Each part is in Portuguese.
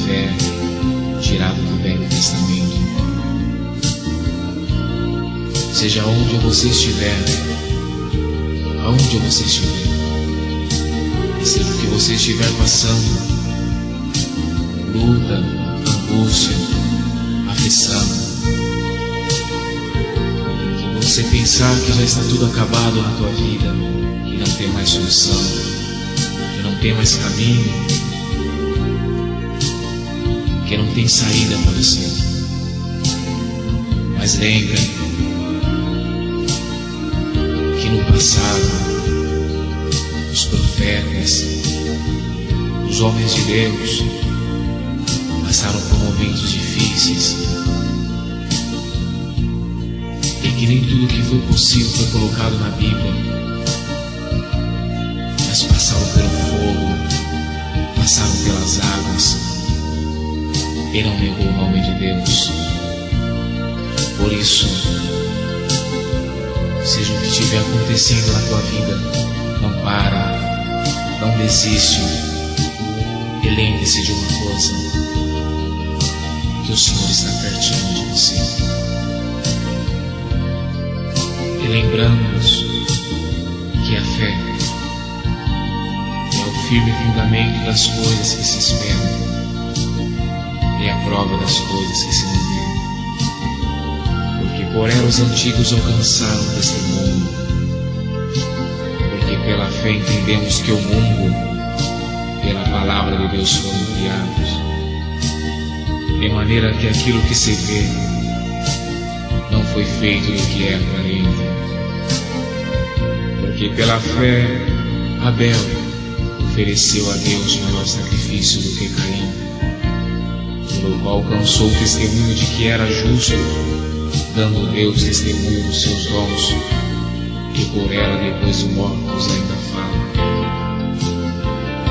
fé tirado do Velho Testamento. Seja onde você estiver, aonde você estiver, e seja o que você estiver passando, luta, angústia, aflição, que você pensar que já está tudo acabado na tua vida, que não tem mais solução, que não tem mais caminho, que não tem saída para você. Mas lembra que no passado os profetas, os homens de Deus passaram por momentos difíceis, e que nem tudo que foi possível foi colocado na Bíblia, mas passaram pelo fogo, passaram pelas águas, e não negou o nome de Deus. Por isso, seja o que estiver acontecendo na tua vida, não para, não desiste, e lembre-se de uma coisa, que o Senhor está pertinho de você. E lembramos que a fé é o firme fundamento das coisas que se esperam, e a prova das coisas que se não veem. Porque por ela os antigos alcançaram o testemunho. Porque pela fé entendemos que o mundo, pela palavra de Deus, foram criados, de maneira que aquilo que se vê não foi feito do que é aparente. Porque pela fé Abel ofereceu a Deus maior sacrifício do que Caim, pelo qual alcançou o testemunho de que era justo, dando Deus testemunho dos seus dons, e por ela depois de mortos ainda fala.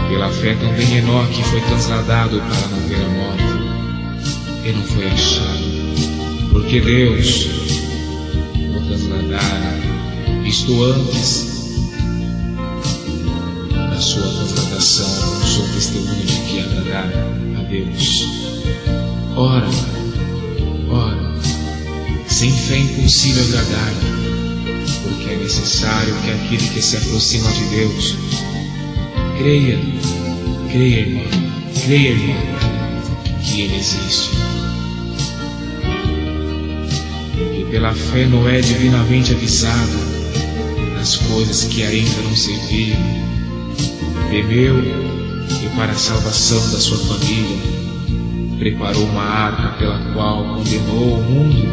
Pela fé também Enoque foi trasladado para não ver a morte, e não foi achado, porque Deus o trasladara, isto antes da sua transladação, alcançou o testemunho de que agradara a Deus. Ora, sem fé é impossível agradar-lhe, porque é necessário que aquele que se aproxima de Deus creia, irmão, que Ele existe. Porque pela fé Noé, divinamente avisado das coisas que ainda não se viam, temeu e para a salvação da sua família preparou uma arca pela qual condenou o mundo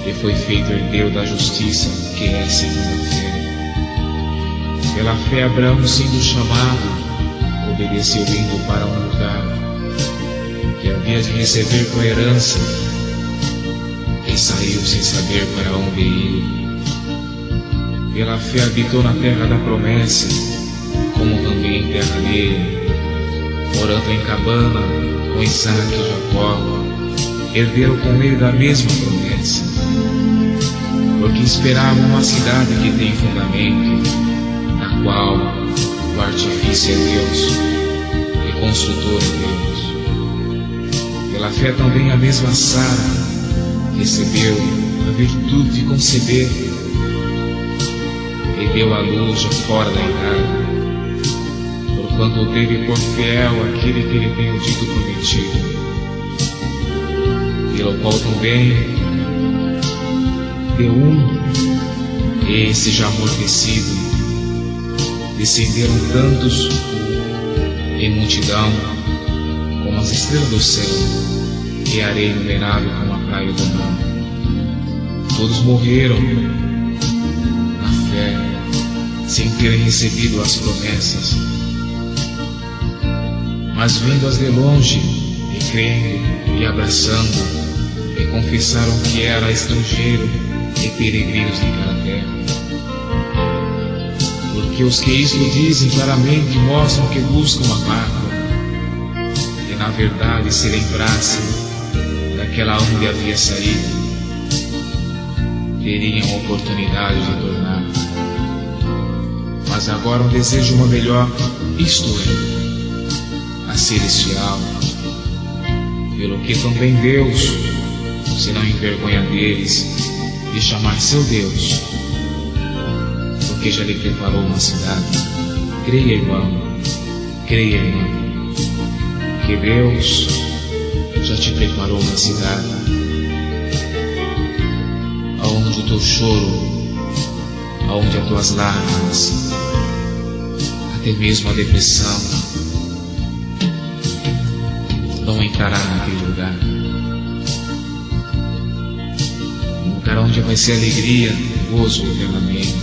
e foi feito herdeiro da justiça, que é segundo a fé. Pela fé Abraão, sendo chamado, obedeceu indo para um lugar que havia de receber por herança, e saiu sem saber para onde ir. Pela fé habitou na terra da promessa, como também em terra alheia, morando em cabana com Isaac e Jacó, herderam com ele da mesma promessa, porque esperavam uma cidade que tem fundamento, na qual o artifício é Deus e construtor é Deus. Pela fé também a mesma Sara recebeu a virtude de conceber e deu à luz já fora da idade, porquanto teve por fiel aquele que lhe tem o dito prometido, pelo qual também deu e esse já amortecido, descenderam tantos em multidão como as estrelas do céu e a areia inumerável como a praia do mar. Todos morreram na fé, sem terem recebido as promessas, mas vendo-as de longe, e crendo e abraçando, e confessaram que era estrangeiro e peregrinos naquela terra. Porque os que isto dizem claramente mostram que buscam a pátria, e na verdade se lembrassem daquela onde havia saído, teriam oportunidade de tornar. Mas agora um desejo uma melhor, isto é, a celestial, pelo que também Deus se não envergonha deles de chamar seu Deus, porque já lhe preparou uma cidade. Creia, irmão, creia, irmã, que Deus já te preparou uma cidade, aonde o teu choro, aonde as tuas lágrimas, até mesmo a depressão, não entrará naquele lugar. Um lugar onde vai ser alegria, gozo eternamente.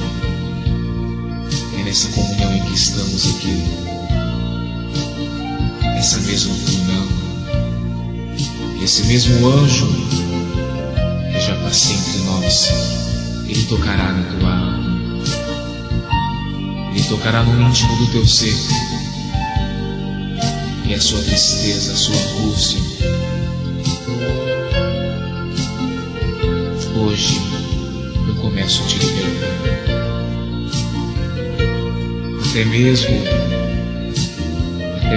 É nessa comunhão em que estamos aqui, essa mesma comunhão, esse mesmo anjo que já passa entre nós, ele tocará na tua alma, ele tocará no íntimo do teu ser, e a sua tristeza, a sua angústia, hoje eu começo a te libertar. Até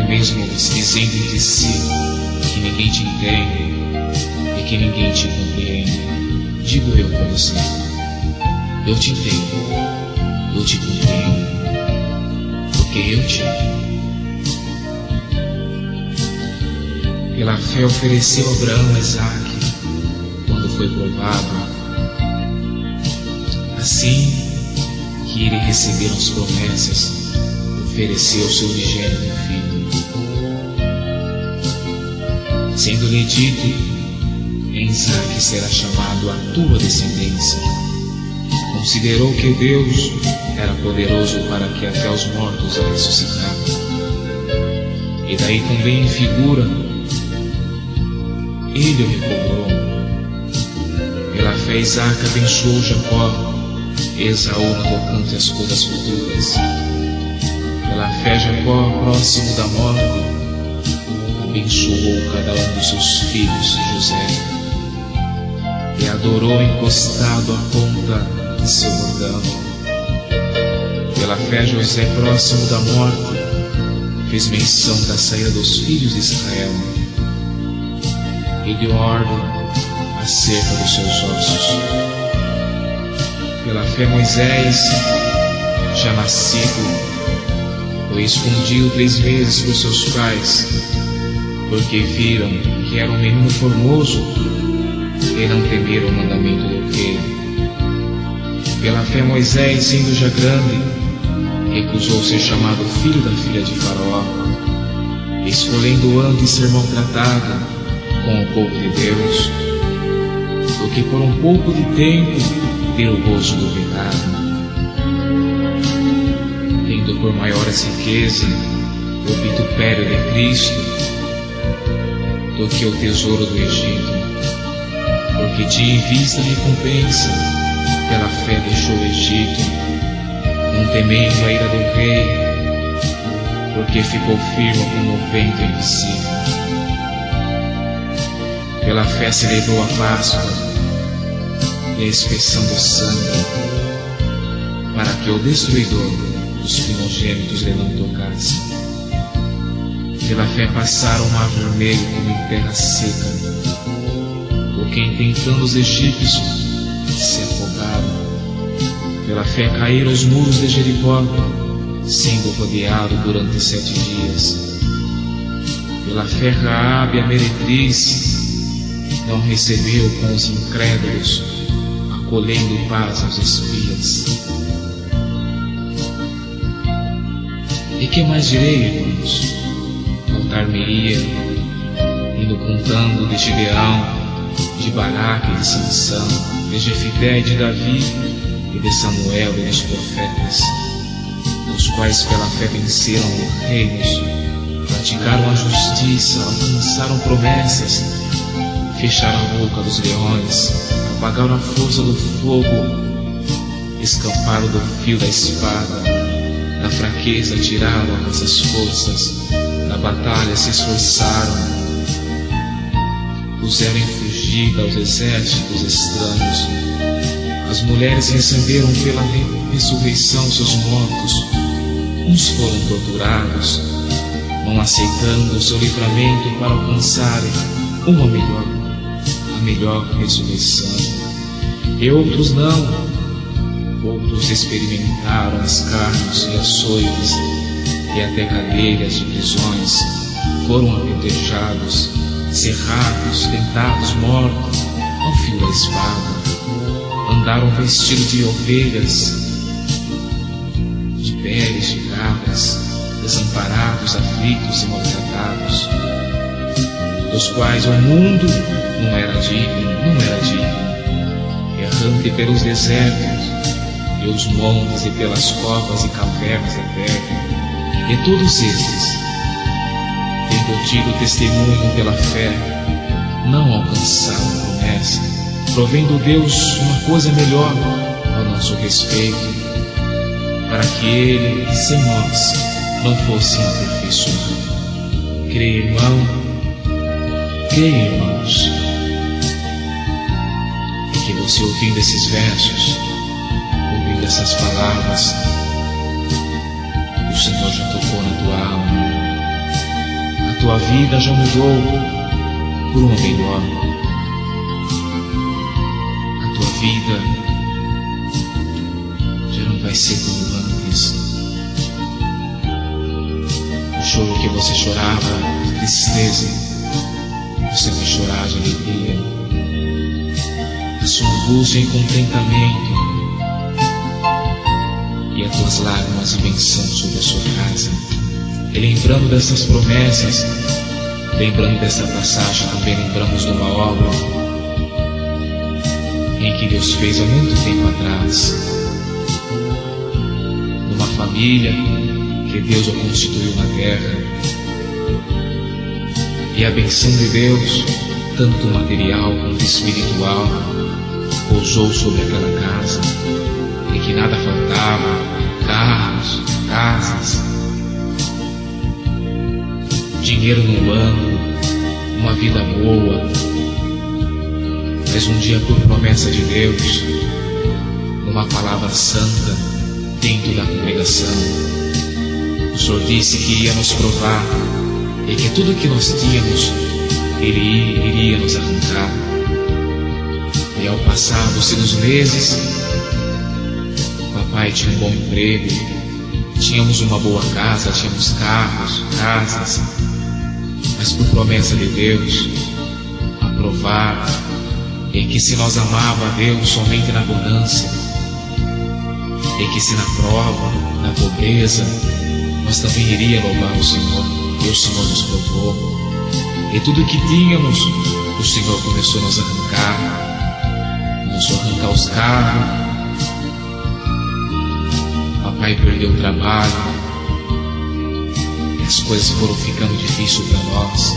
mesmo se dizendo entre si que ninguém te entende e que ninguém te compreende, digo eu para você: eu te entendo, eu te compreendo, porque eu te amo. Pela fé ofereceu Abraão a Isaque quando foi provado, assim que ele recebeu as promessas, ofereceu seu unigênito filho, sendo-lhe dito: em Isaque será chamado a tua descendência. Considerou que Deus era poderoso para que até os mortos a ressuscitasse. E daí também em figura, ele o recobrou. Pela fé Isaque abençoou Jacó, Esaú no tocante às coisas futuras. Pela fé Jacó, próximo da morte, abençoou cada um dos seus filhos José, e adorou encostado à ponta de seu bordão. Pela fé José, próximo da morte, fez menção da saída dos filhos de Israel, e deu ordem acerca dos seus ossos. Pela fé Moisés, já nascido, foi escondido 3 meses por seus pais, porque viram que era um menino formoso e não temeram o mandamento do rei. Pela fé Moisés, sendo já grande, recusou ser chamado filho da filha de Faraó, escolhendo antes ser maltratado com o povo de Deus, do que por um pouco de tempo ter o gozo do pecado, tendo por maiores riqueza o vitupério de Cristo do que o tesouro do Egito, porque tinha em vista a recompensa. Pela fé deixou o Egito, não temendo a ira do rei, porque ficou firme como o vento invisível. Pela fé celebrou a Páscoa e a expiação do sangue, para que o destruidor dos primogênitos lhe não tocasse. Pela fé passaram o mar vermelho como em terra seca, porque intentando os egípcios se afogaram. Pela fé caíram os muros de Jericó, sendo rodeado durante 7 dias. Pela fé Raabe, a meretriz, não recebeu com os incrédulos, acolhendo paz aos espias. E que mais direi, irmãos? Contar-me-ia, indo contando de Gibeão, de Baraque e de Sansão, de Jefité e de Davi, e de Samuel e dos profetas, os quais pela fé venceram reinos, praticaram a justiça, alcançaram promessas, fecharam a boca dos leões, apagaram a força do fogo, escaparam do fio da espada, na fraqueza tiraram as forças, na batalha se esforçaram, puseram em fugida aos exércitos estranhos. As mulheres receberam pela ressurreição seus mortos, uns foram torturados, não aceitando o seu livramento para alcançarem uma melhor, a melhor ressurreição. E outros não. Outros experimentaram escárnios e açoites, e até cadeiras de prisões, foram apedrejados, cerrados, tentados, mortos ao fio da espada. Andaram vestidos de ovelhas, de peles de cabras, desamparados, aflitos e maltratados, dos quais o mundo não era digno, errante pelos desertos, pelos montes e pelas covas e cavernas da terra. E todos estes, tendo tido testemunho pela fé, não alcançaram a promessa, provendo Deus uma coisa melhor ao nosso respeito, para que Ele, sem nós, não fosse aperfeiçoado. Creia, irmãos, que você, ouvindo esses versos, ouvindo essas palavras, o Senhor já tocou na tua alma. A tua vida já mudou por uma melhor. A tua vida já não vai ser como antes. O choro que você chorava de tristeza, você vai chorar de alegria. A sua angústia em contentamento, e as tuas lágrimas de benção sobre a sua casa. E lembrando dessas promessas, lembrando dessa passagem, também lembramos de uma obra em que Deus fez há muito tempo atrás, numa família que Deus a constituiu na terra. E a benção de Deus, tanto material quanto espiritual, pousou sobre aquela casa, em que nada faltava, carros, casas, dinheiro no banco, uma vida boa. Mas um dia, por promessa de Deus, numa palavra santa dentro da congregação, o Senhor disse que ia nos provar e que tudo que nós tínhamos Ele iria nos arrancar. E ao passar dos meses, papai tinha um bom emprego, tínhamos uma boa casa, tínhamos carros, casas, mas por promessa de Deus, aprovado, e que se nós amava a Deus somente na abundância, e que se na prova, na pobreza, nós também iríamos louvar o Senhor, e o Senhor nos provou. E tudo que tínhamos, o Senhor começou a nos arrancar, começou a arrancar os carros. Papai perdeu o trabalho, e as coisas foram ficando difíceis para nós.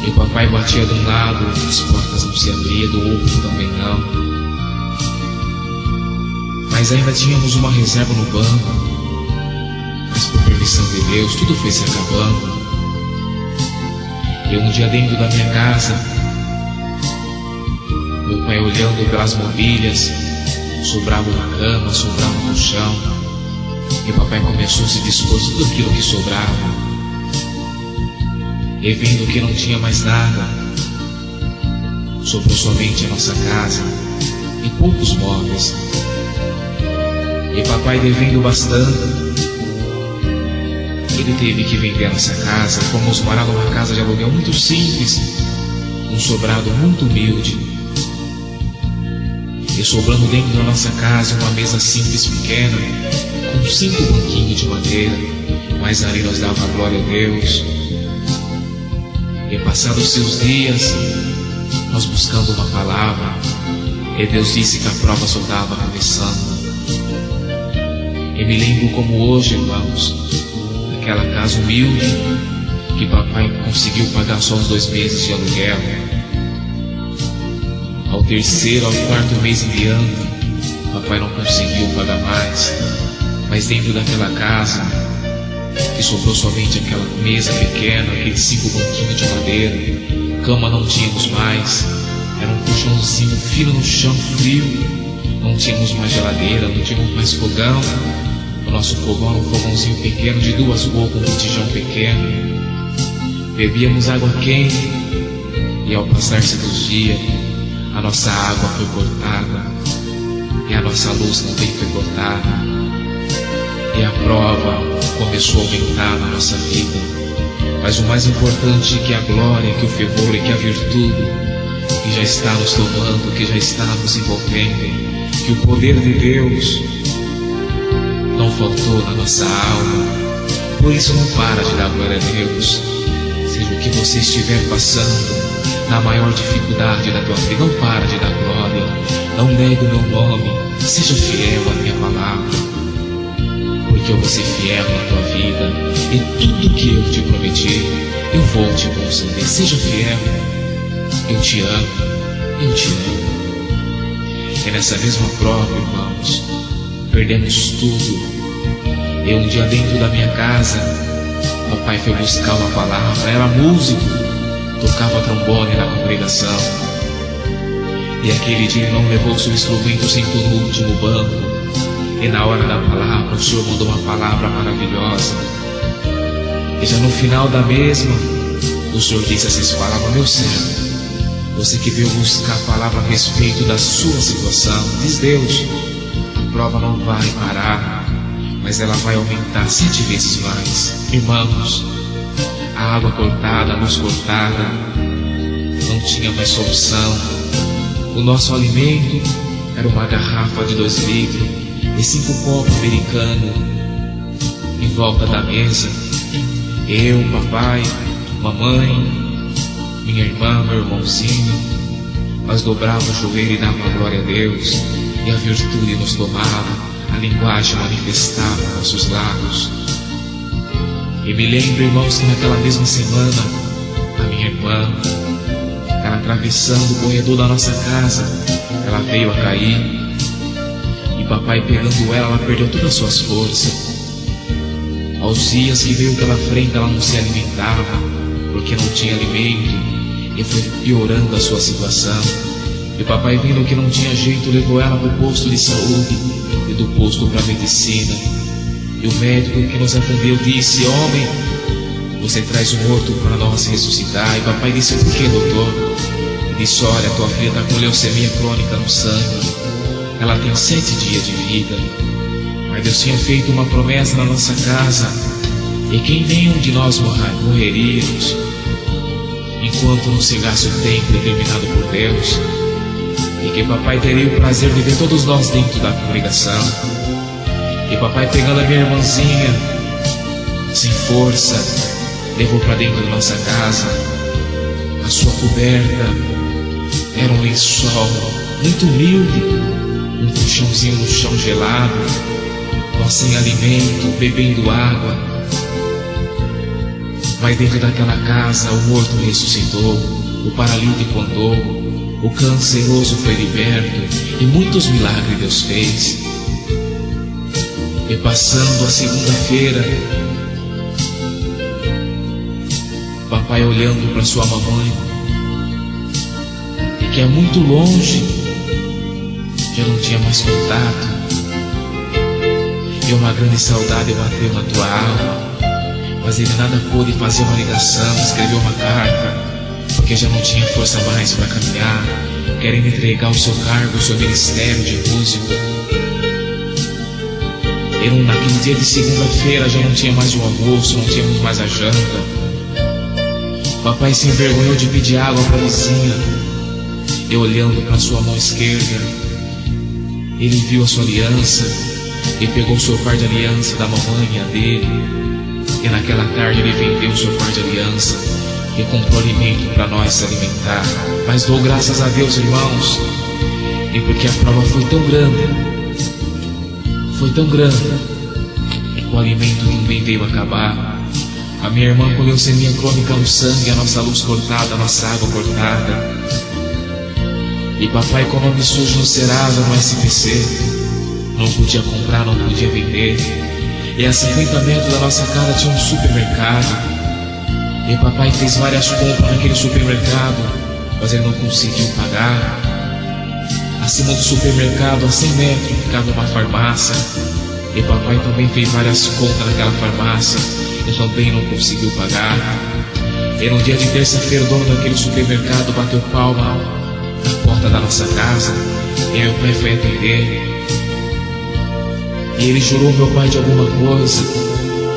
E o papai batia de um lado, as portas não se abriam, do outro também não. Mas ainda tínhamos uma reserva no banco. Mas por permissão de Deus, tudo foi se acabando. E um dia, dentro da minha casa, meu pai olhando pelas mobílias, sobrava uma cama, sobrava um colchão, e o papai começou a se dispor de tudo aquilo que sobrava. E vendo que não tinha mais nada, sobrou somente a nossa casa e poucos móveis. E papai, devendo bastante, ele teve que vender a nossa casa. Fomos morar numa casa de aluguel muito simples, um sobrado muito humilde. E sobrando dentro da nossa casa uma mesa simples pequena, com 5 banquinhos de madeira, mas ali nós dava a glória a Deus. E passados os seus dias, nós buscando uma palavra, e Deus disse que a prova só estava começando. E me lembro como hoje, irmãos, daquela casa humilde, que papai conseguiu pagar só uns 2 meses de aluguel. Ao 3º, ao 4º mês em diante, papai não conseguiu pagar mais. Mas dentro daquela casa, que sobrou somente aquela mesa pequena, aqueles 5 banquinhos de madeira, cama não tínhamos mais, era um colchãozinho fino no chão, frio, não tínhamos mais geladeira, não tínhamos mais fogão. O nosso fogão era um fogãozinho pequeno de 2 bocas, um botijão pequeno. Bebíamos água quente e ao passar-se dos dias, a nossa água foi cortada e a nossa luz também foi cortada. E a prova começou a aumentar na nossa vida. Mas o mais importante é que a glória, que o fervor e que a virtude que já está nos tomando, que já está nos envolvendo, que o poder de Deus não faltou na nossa alma. Por isso não para de dar glória a Deus. Seja o que você estiver passando, na maior dificuldade da tua vida, não para de dar glória. Não negue o meu nome, seja fiel à minha palavra, porque eu vou ser fiel na tua vida, e tudo que eu te prometi, eu vou te conceder. Seja fiel, eu te amo, eu te amo. É nessa mesma prova, irmãos, perdemos tudo. Eu um dia dentro da minha casa, papai foi buscar uma palavra, era músico, tocava trombone na congregação. E aquele dia ele não levou seu instrumento, sentou no último banco. E na hora da palavra, o Senhor mandou uma palavra maravilhosa. E já no final da mesma, o Senhor disse essas palavras: meu servo, você que veio buscar a palavra a respeito da sua situação, diz Deus, a prova não vai parar, mas ela vai aumentar 7 vezes mais. Irmãos, a água cortada, a luz cortada, não tinha mais solução. O nosso alimento era uma garrafa de 2 litros e 5 copos americanos em volta da mesa. Eu, papai, mamãe, minha irmã, meu irmãozinho, nós dobrávamos o joelho e dávamos glória a Deus, e a virtude nos tomava, a linguagem manifestava nossos lábios. E me lembro, irmãos, que naquela mesma semana, a minha irmã, ela atravessando o corredor da nossa casa, ela veio a cair. E papai pegando ela perdeu todas as suas forças. Aos dias que veio pela frente, ela não se alimentava, porque não tinha alimento, e foi piorando a sua situação. E papai, vendo que não tinha jeito, levou ela para o posto de saúde, e do posto para a medicina. E o médico que nos atendeu disse: homem, você traz o morto para nós ressuscitar. E papai disse: por que, doutor? Ele disse: olha, tua filha está com leucemia crônica no sangue, ela tem 7 dias de vida. Mas Deus tinha feito uma promessa na nossa casa, e que nenhum de nós morreríamos enquanto não chegasse o tempo determinado por Deus, e que papai teria o prazer de ver todos nós dentro da congregação. E papai, pegando a minha irmãzinha sem força, levou para dentro da nossa casa. A sua coberta era um lençol muito humilde, um colchãozinho no chão gelado, nós sem alimento, bebendo água. Mas dentro daquela casa o morto ressuscitou, o paralítico andou, o canceroso foi liberto, e muitos milagres Deus fez. E passando a segunda-feira, papai olhando para sua mamãe, e que é muito longe, já não tinha mais contato, e uma grande saudade bateu na tua alma. Mas ele nada pôde fazer uma ligação, escreveu uma carta, porque já não tinha força mais para caminhar, querendo entregar o seu cargo, o seu ministério de músico. E naquele dia de segunda-feira já não tinha mais o almoço, não tínhamos mais a janta. Papai se envergonhou de pedir água para a vizinha. E olhando para sua mão esquerda, ele viu a sua aliança e pegou o seu par de aliança da mamãe e a dele. E naquela tarde ele vendeu o seu par de aliança e comprou alimento para nós se alimentar. Mas dou graças a Deus, irmãos, e porque a prova foi tão grande, o alimento também veio acabar. A minha irmã com leucemia crônica no sangue, a nossa luz cortada, a nossa água cortada. E papai com o nome sujo no Serasa, no SPC, não podia comprar, não podia vender. E a 50 metros da nossa casa tinha um supermercado. E papai fez várias compras naquele supermercado, mas ele não conseguiu pagar. Acima do supermercado, a 100 metros, ficava uma farmácia. E papai também fez várias compras naquela farmácia e também não conseguiu pagar. E no dia de terça-feira o dono daquele supermercado bateu palma na porta da nossa casa. E meu pai foi atender. E ele jurou meu pai de alguma coisa.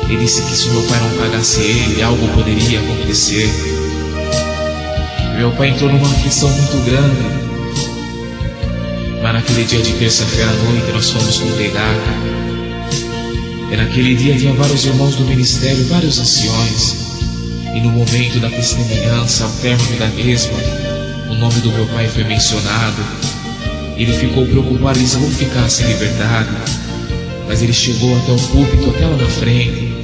Ele disse que se meu pai não pagasse ele, algo poderia acontecer. E meu pai entrou numa aflição muito grande. Mas naquele dia de terça-feira à noite nós fomos congregar. E naquele dia havia vários irmãos do ministério, vários anciões. E no momento da testemunhança, ao término da mesma, o nome do meu pai foi mencionado. Ele ficou preocupado, eles vão ficar sem liberdade. Mas ele chegou até o púlpito, até lá na frente.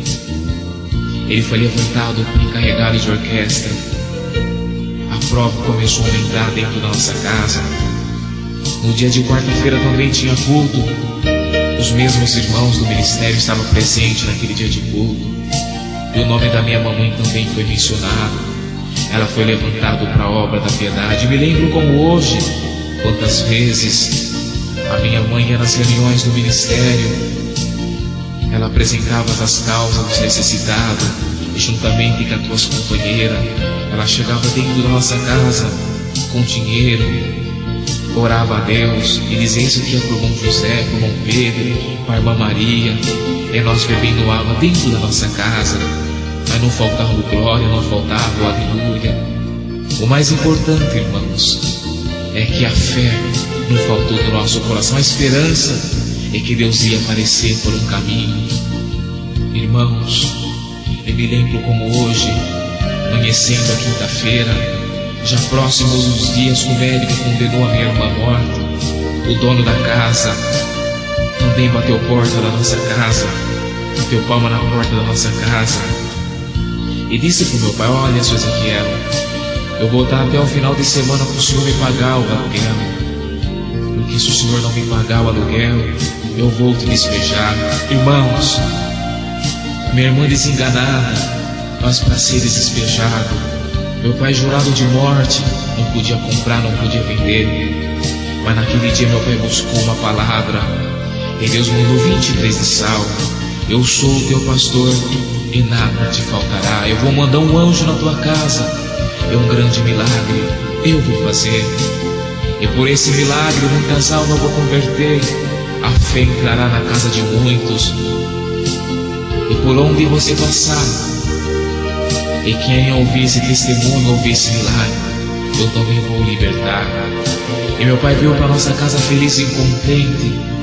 Ele foi levantado, encarregado de orquestra. A prova começou a aumentar dentro da nossa casa. No dia de quarta-feira também tinha culto. Os mesmos irmãos do ministério estavam presentes naquele dia de culto. E o nome da minha mamãe também foi mencionado. Ela foi levantada para a obra da piedade. Me lembro como hoje, quantas vezes a minha mãe ia nas reuniões do ministério. Ela apresentava as causas dos necessitados. E juntamente com as tuas companheiras, ela chegava dentro da nossa casa com dinheiro, orava a Deus e dizia isso aqui é para o irmão José, para o irmão Pedro, para a irmã Maria. E nós bebendo água dentro da nossa casa. Mas não faltava o glória, não faltava o aleluia. O mais importante, irmãos, é que a fé não faltou do nosso coração. A esperança é que Deus ia aparecer por um caminho. Irmãos, eu me lembro como hoje, amanhecendo a quinta-feira, já próximos dos dias que o médico condenou a minha irmã morta, o dono da casa também bateu porta da nossa casa, bateu palma na porta da nossa casa e disse para o meu pai: olha, seu Ezequiel, eu vou dar até o final de semana para o senhor me pagar o aluguel, porque se o senhor não me pagar o aluguel, eu vou te despejar. Irmãos, minha irmã desenganada, mas para ser despejado, meu pai jurado de morte, não podia comprar, não podia vender. Mas naquele dia meu pai buscou uma palavra, e Deus mandou 23 de Salmo: eu sou o teu pastor e nada te faltará. Eu vou mandar um anjo na tua casa, é um grande milagre, eu vou fazer. E por esse milagre muitas almas eu vou converter. A fé entrará na casa de muitos. E por onde você passar, e quem ouvir esse testemunho, ouvir esse milagre, eu também vou libertar. E meu pai veio para nossa casa feliz e contente.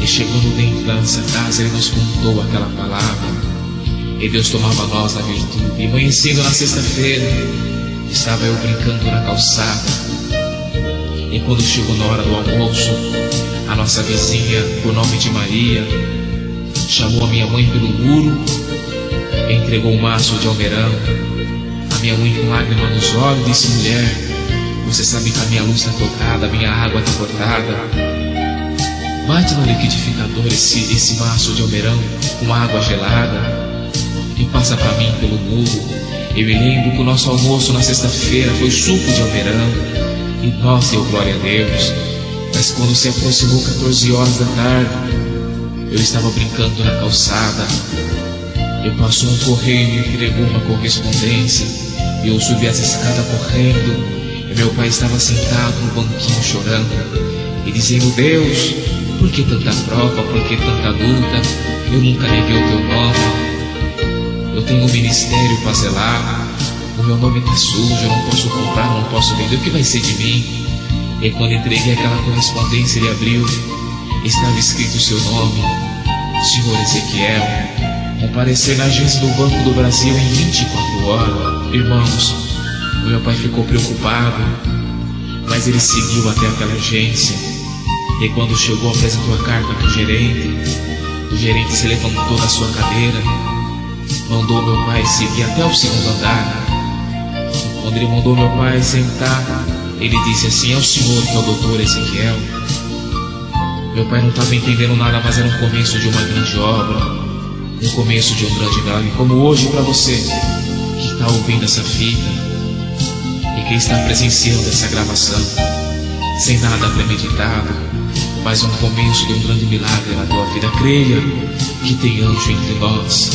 E chegando dentro da nossa casa, ele nos contou aquela palavra. E Deus tomava nós na virtude. E amanhecendo na sexta-feira, estava eu brincando na calçada. E quando chegou na hora do almoço, a nossa vizinha, por nome de Maria, chamou a minha mãe pelo muro, entregou um maço de almeirão. A minha mãe, com lágrima nos olhos, disse: mulher, você sabe que a minha luz está cortada, a minha água está cortada. Bate no liquidificador esse maço de almeirão com água gelada e passa para mim pelo muro. Eu me lembro que o nosso almoço na sexta-feira foi suco de almeirão e nós deu glória a Deus. Mas quando se aproximou 14 horas da tarde, eu estava brincando na calçada. Eu passou um correio e me entregou uma correspondência. E eu subi essa escada correndo. E meu pai estava sentado no banquinho chorando e dizendo: Deus, por que tanta prova, por que tanta luta? Eu nunca neguei o teu nome. Eu tenho um ministério para zelar. O meu nome está sujo, eu não posso comprar, não posso vender. O que vai ser de mim? E quando entreguei aquela correspondência, ele abriu. Estava escrito o seu nome: Senhor Ezequiel, comparecer na agência do Banco do Brasil em 24 horas. Irmãos, o meu pai ficou preocupado, mas ele seguiu até aquela agência. E quando chegou, apresentou a carta para o gerente. O gerente se levantou da sua cadeira, mandou meu pai seguir até o segundo andar. Quando ele mandou meu pai sentar, ele disse assim: é o senhor que é o doutor Ezequiel. Meu pai não estava entendendo nada, mas era um começo de uma grande obra, um começo de um grande milagre. Como hoje para você que está ouvindo essa fita e que está presenciando essa gravação, sem nada premeditado, mas um começo de um grande milagre na tua vida. Creia que tem anjo entre nós.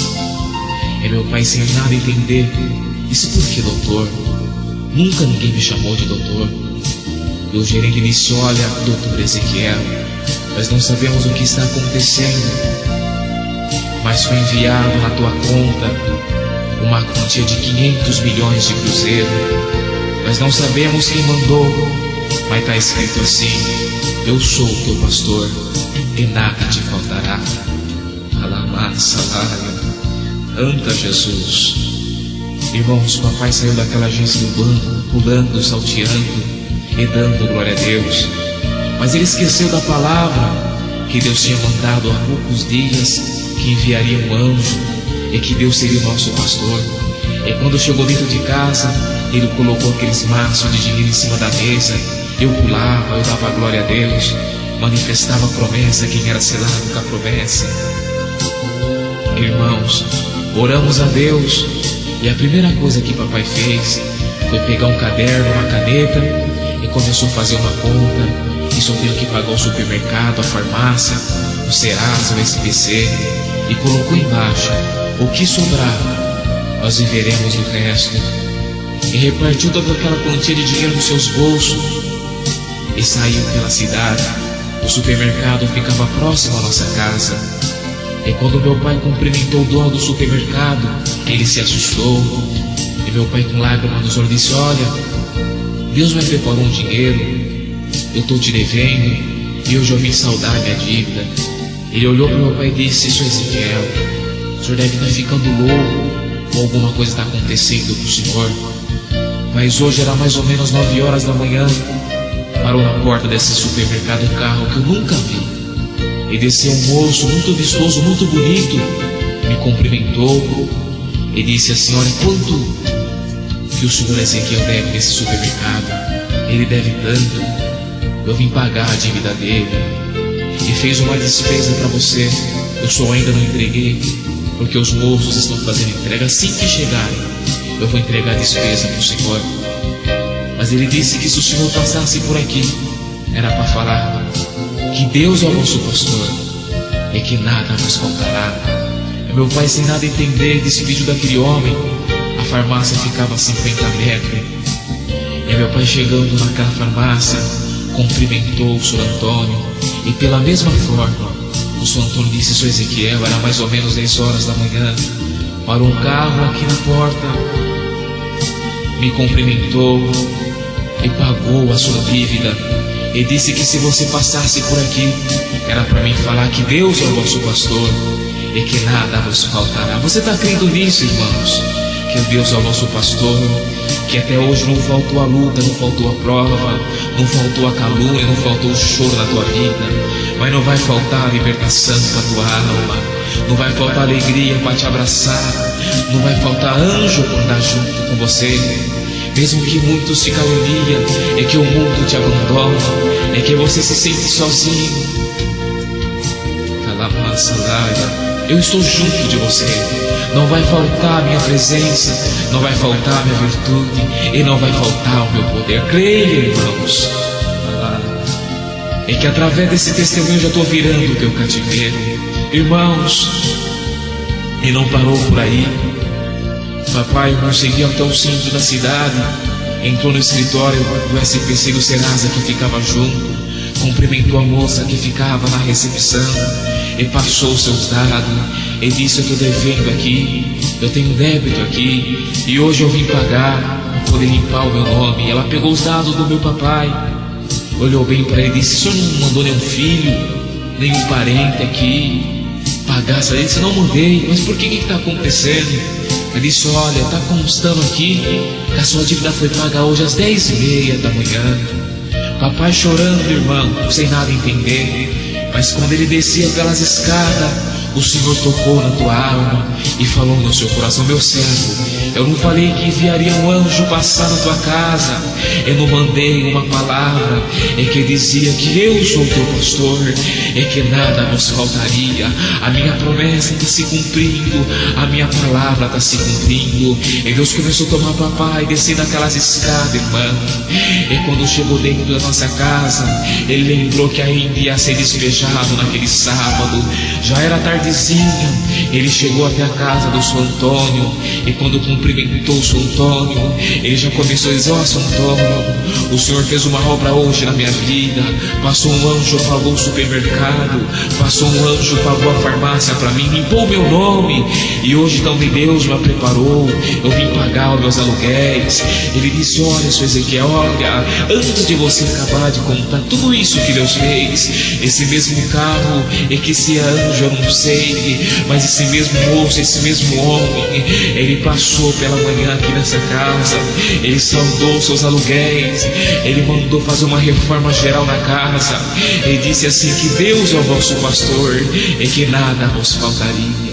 E meu pai, sem nada entender, Disse: por que, doutor? Nunca ninguém me chamou de doutor. E o gerente disse: olha, doutor Ezequiel, nós não sabemos o que está acontecendo, mas foi enviado na tua conta uma quantia de 500 milhões de cruzeiro. Nós não sabemos quem mandou, mas está escrito assim: eu sou o teu pastor e nada te faltará. Alamassa, anta Jesus. Irmãos, papai saiu daquela agência do banco, pulando, salteando e dando glória a Deus. Mas ele esqueceu da palavra que Deus tinha mandado há poucos dias, que enviaria um anjo e que Deus seria o nosso pastor. E quando chegou dentro de casa, ele colocou aqueles maços de dinheiro em cima da mesa. Eu pulava, eu dava glória a Deus, manifestava a promessa, quem era selado com a promessa. Irmãos, oramos a Deus, e a primeira coisa que papai fez foi pegar um caderno, uma caneta, e começou a fazer uma conta. E só tenho que pagar o supermercado, a farmácia, o Serasa, o SPC, e colocou embaixo: o que sobrar, nós viveremos o resto. E repartiu toda aquela quantia de dinheiro nos seus bolsos e saiu pela cidade. O supermercado ficava próximo à nossa casa. E quando meu pai cumprimentou o dono do supermercado, ele se assustou. E meu pai, com lágrimas nos olhos, disse: olha, Deus me preparou um dinheiro, eu estou te devendo, e hoje eu vim saldar minha dívida. Ele olhou para meu pai e disse: seu Ezequiel, o senhor deve estar ficando louco, ou alguma coisa está acontecendo com o senhor. Mas hoje era mais ou menos 9 horas da manhã. Parou na porta desse supermercado um carro que eu nunca vi. E desceu um moço muito vistoso, muito bonito, me cumprimentou e disse assim: olha, quanto que o senhor Ezequiel deve nesse supermercado? Ele deve tanto, eu vim pagar a dívida dele. E fez uma despesa para você, eu só ainda não entreguei, porque os moços estão fazendo entrega. Assim que chegarem, eu vou entregar a despesa para o senhor. Mas ele disse que se o senhor passasse por aqui, era para falar que Deus é o nosso pastor e que nada nos faltará. E meu pai, sem nada entender, despediu daquele homem. A farmácia ficava a 50 metros. E meu pai, chegando naquela farmácia, cumprimentou o senhor Antônio. E pela mesma forma, o senhor Antônio disse: seu Ezequiel, era mais ou menos 10 horas da manhã. Parou um carro aqui na porta, me cumprimentou e pagou a sua dívida. E disse que se você passasse por aqui, era para mim falar que Deus é o vosso pastor e que nada vos faltará. Você está crendo nisso, irmãos? Que Deus é o nosso pastor, que até hoje não faltou a luta, não faltou a prova, não faltou a calúnia, não faltou o choro na tua vida, mas não vai faltar a libertação para a tua alma, não vai faltar alegria para te abraçar, não vai faltar anjo para andar junto com você. Mesmo que muitos te caluniam, é que o mundo te abandona, é que você se sente sozinho. Eu estou junto de você. Não vai faltar a minha presença, não vai faltar a minha virtude e não vai faltar o meu poder. Creia, irmãos. É que através desse testemunho eu já estou virando o teu cativeiro. Irmãos, e não parou por aí. Papai, irmão, seguiu até o centro da cidade, entrou no escritório do SPC do Serasa que ficava junto, cumprimentou a moça que ficava na recepção e passou seus dados e disse: eu estou devendo aqui, eu tenho débito aqui e hoje eu vim pagar para poder limpar o meu nome. E ela pegou os dados do meu papai, olhou bem para ele e disse: o senhor não mandou nenhum filho, nenhum parente aqui pagar essa? Ele disse: não mandei. Mas por que está acontecendo? Ele disse: olha, está constando aqui que a sua dívida foi paga hoje às 10h30 da manhã. Papai chorando, irmão, sem nada entender. Mas quando ele descia pelas escadas, o Senhor tocou na tua alma e falou no seu coração: meu servo, eu não falei que enviaria um anjo passar na tua casa, eu não mandei uma palavra, é que dizia que eu sou teu pastor, é que nada nos faltaria. A minha promessa está se cumprindo, a minha palavra está se cumprindo. E Deus começou a tomar papai, descer daquelas escadas, irmão. E quando chegou dentro da nossa casa, ele lembrou que ainda ia ser despejado naquele sábado. Já era tarde tardezinha, ele chegou até a casa do seu Antônio, e quando cumprimentou o seu Antônio, ele já começou a dizer: ó, seu Antônio, o senhor fez uma obra hoje na minha vida. Passou um anjo, pagou o supermercado, passou um anjo, pagou a farmácia para mim, limpou o meu nome, e hoje também Deus me preparou, eu vim pagar os meus aluguéis. Ele disse: olha, seu Ezequiel, olha, antes de você acabar de contar tudo isso que Deus fez, esse mesmo carro e que esse anjo eu não sei, mas esse mesmo moço, esse mesmo homem, ele passou pela manhã aqui nessa casa, ele saldou seus aluguéis, ele mandou fazer uma reforma geral na casa, ele disse assim: que Deus é o vosso pastor e que nada vos faltaria.